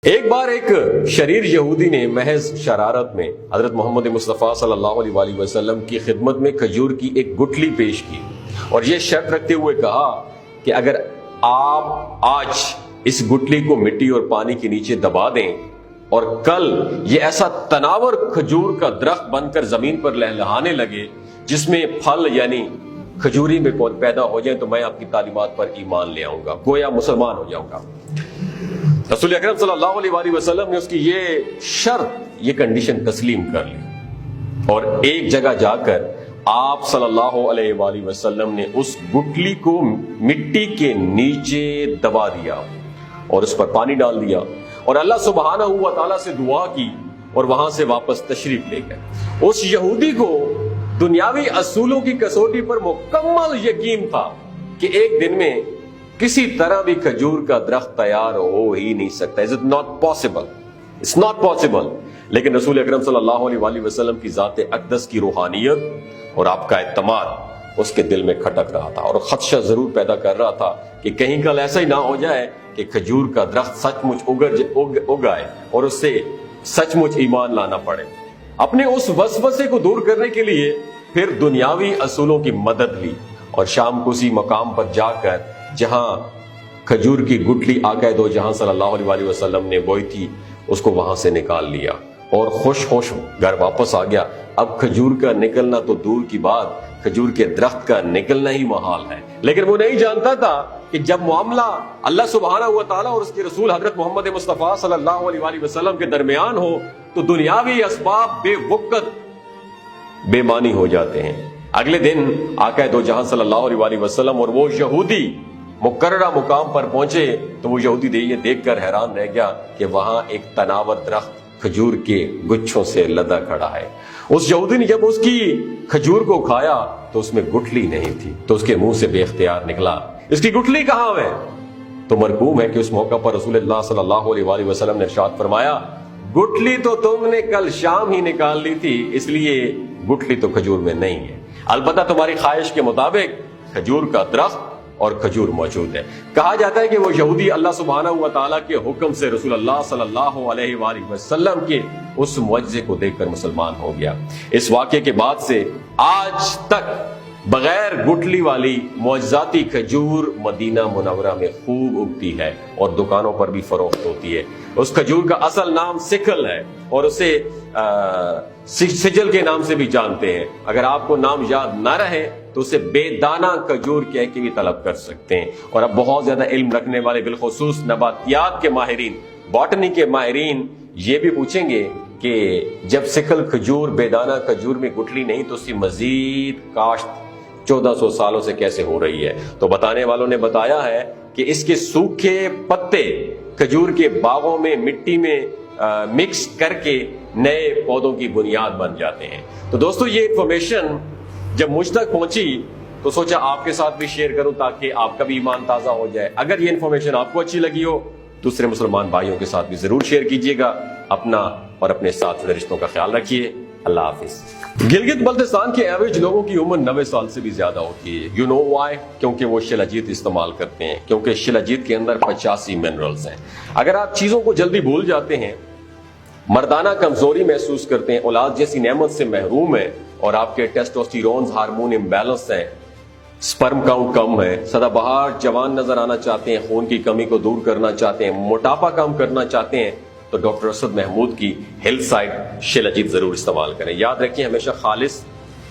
ایک بار ایک شریر یہودی نے محض شرارت میں حضرت محمد مصطفیٰ صلی اللہ علیہ وآلہ وسلم کی خدمت میں کھجور کی ایک گٹھلی پیش کی اور یہ شرط رکھتے ہوئے کہا کہ اگر آپ آج اس گٹھلی کو مٹی اور پانی کے نیچے دبا دیں اور کل یہ ایسا تناور کھجور کا درخت بن کر زمین پر لہلہانے لگے جس میں پھل یعنی کھجوری میں پیدا ہو جائیں تو میں آپ کی تعلیمات پر ایمان لے آؤں گا، گویا مسلمان ہو جاؤں گا۔ رسول اکرم صلی اللہ علیہ وآلہ وسلم نے اس کی یہ شرط، یہ کنڈیشن تسلیم کر لی اور ایک جگہ جا کر آپ صلی اللہ علیہ وآلہ وسلم نے اس گٹھلی کو مٹی کے نیچے دبا دیا اور اس پر پانی ڈال دیا اور اللہ سبحانہ و تعالیٰ سے دعا کی اور وہاں سے واپس تشریف لے گئے۔ اس یہودی کو دنیاوی اصولوں کی کسوٹی پر مکمل یقین تھا کہ ایک دن میں کسی طرح بھی کھجور کا درخت تیار ہو ہی نہیں سکتا۔ Is it not possible? It's not possible۔ لیکن رسول اکرم صلی اللہ علیہ وآلہ وسلم کی ذات اقدس کی روحانیت اور آپ کا اعتماد اس کے دل میں کھٹک رہا تھا اور خدشہ ضرور پیدا کر رہا تھا کہ کہیں کل ایسا ہی نہ ہو جائے کہ کھجور کا درخت سچ مچ اگائے اور اس سے سچ مچ ایمان لانا پڑے۔ اپنے اس وسوسے کو دور کرنے کے لیے پھر دنیاوی اصولوں کی مدد لی اور شام کو اسی مقام پر جا کر جہاں کھجور کی گٹھلی آقا دو جہاں صلی اللہ علیہ وآلہ وسلم نے بوئی تھی اس کو وہاں سے نکال لیا اور خوش گھر واپس آ گیا۔ اب کھجور کا نکلنا تو دور کی بات، کھجور کے درخت کا نکلنا ہی محال ہے، لیکن وہ نہیں جانتا تھا کہ جب معاملہ اللہ سبحانہ و تعالیٰ اور اس کے رسول حضرت محمد مصطفیٰ صلی اللہ علیہ وآلہ وسلم کے درمیان ہو تو دنیاوی اسباب بے وقت بے معنی ہو جاتے ہیں۔ اگلے دن آقا دو جہاں صلی اللہ علیہ وآلہ وسلم اور وہ یہودی مقررہ مقام پر پہنچے تو وہ یہودی یہ دیکھ کر حیران رہ گیا کہ وہاں ایک تناور درخت کھجور کے گچھوں سے لدا کھڑا ہے۔ اس یہودی نے جب اس کی کھجور کو کھایا تو اس میں گٹھلی نہیں تھی تو اس کے منہ سے بے اختیار نکلا، اس کی گٹھلی کہاں ہے؟ تو مرکوم ہے کہ اس موقع پر رسول اللہ صلی اللہ علیہ وآلہ وسلم نے ارشاد فرمایا، گٹھلی تو تم نے کل شام ہی نکال لی تھی، اس لیے گٹھلی تو کھجور میں نہیں ہے، البتہ تمہاری خواہش کے مطابق کھجور کا درخت اور کھجور موجود ہے۔ کہا جاتا ہے کہ وہ یہودی اللہ سبحانہ و تعالیٰ کے حکم سے رسول اللہ صلی اللہ علیہ وآلہ وسلم کے اس معجزے کو دیکھ کر مسلمان ہو گیا۔ اس واقعے کے بعد سے آج تک بغیر گٹھلی والی معجزاتی کھجور مدینہ منورہ میں خوب اگتی ہے اور دکانوں پر بھی فروخت ہوتی ہے۔ اس کھجور کا اصل نام سکل ہے اور اسے سجل کے نام سے بھی جانتے ہیں۔ اگر آپ کو نام یاد نہ رہے تو اسے بے دانہ کھجور کہہ کے بھی طلب کر سکتے ہیں۔ اور اب بہت زیادہ علم رکھنے والے بالخصوص نباتیات کے ماہرین، باٹنی کے ماہرین یہ بھی پوچھیں گے کہ جب سکل کھجور بے دانہ کھجور میں گٹھلی نہیں تو اس کی مزید کاشت 1400 سالوں سے کیسے ہو رہی ہے؟ تو بتانے والوں نے بتایا ہے کہ اس کے سوکھے پتے کھجور کے باغوں میں مٹی میں مکس کر کے نئے پودوں کی بنیاد بن جاتے ہیں۔ تو دوستو یہ انفارمیشن جب مجھ تک پہنچی تو سوچا آپ کے ساتھ بھی شیئر کروں تاکہ آپ کا بھی ایمان تازہ ہو جائے۔ اگر یہ انفارمیشن آپ کو اچھی لگی ہو دوسرے مسلمان بھائیوں کے ساتھ بھی ضرور شیئر کیجیے گا۔ اپنا اور اپنے ساتھ رشتوں کا خیال رکھیے۔ اللہ حافظ۔ گلگت بلتستان کے ایوریج لوگوں کی عمر 90 سال سے بھی زیادہ ہوتی ہے۔ You know why? کیونکہ وہ شلاجیت استعمال کرتے ہیں، کیونکہ شلاجیت کے اندر 85 منرلز ہیں۔ اگر آپ چیزوں کو جلدی بھول جاتے ہیں، مردانہ کمزوری محسوس کرتے ہیں، اولاد جیسی نعمت سے محروم ہیں اور آپ کے ٹیسٹوسٹیرونز ہارمون امبیلنس ہیں، سپرم کاؤنٹ کم ہے، سدا بہار جوان نظر آنا چاہتے ہیں، خون کی کمی کو دور کرنا چاہتے ہیں، موٹاپا کم کرنا چاہتے ہیں تو ڈاکٹر اسد محمود کی ہیلتھ سائٹ شلاجیت ضرور استعمال کریں۔ یاد رکھیں ہمیشہ خالص،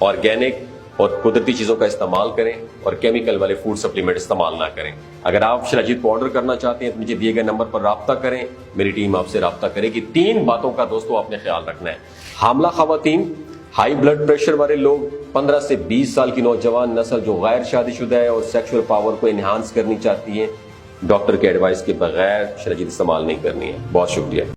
آرگینک اور قدرتی چیزوں کا استعمال کریں اور کیمیکل والے فوڈ سپلیمنٹ استعمال نہ کریں۔ اگر آپ شلاجیت کو آرڈر کرنا چاہتے ہیں تو مجھے دیے گئے نمبر پر رابطہ کریں، میری ٹیم آپ سے رابطہ کرے گی۔ 3 باتوں کا دوستو آپ نے خیال رکھنا ہے۔ حاملہ خواتین، ہائی بلڈ پریشر والے لوگ، 15 سے 20 سال کی نوجوان نسل جو غیر شادی شدہ ہے اور سیکشول پاور کو انہانس کرنی چاہتی ہے، ڈاکٹر کے ایڈوائس کے بغیر شلاجیت استعمال نہیں کرنی ہے۔ بہت شکریہ۔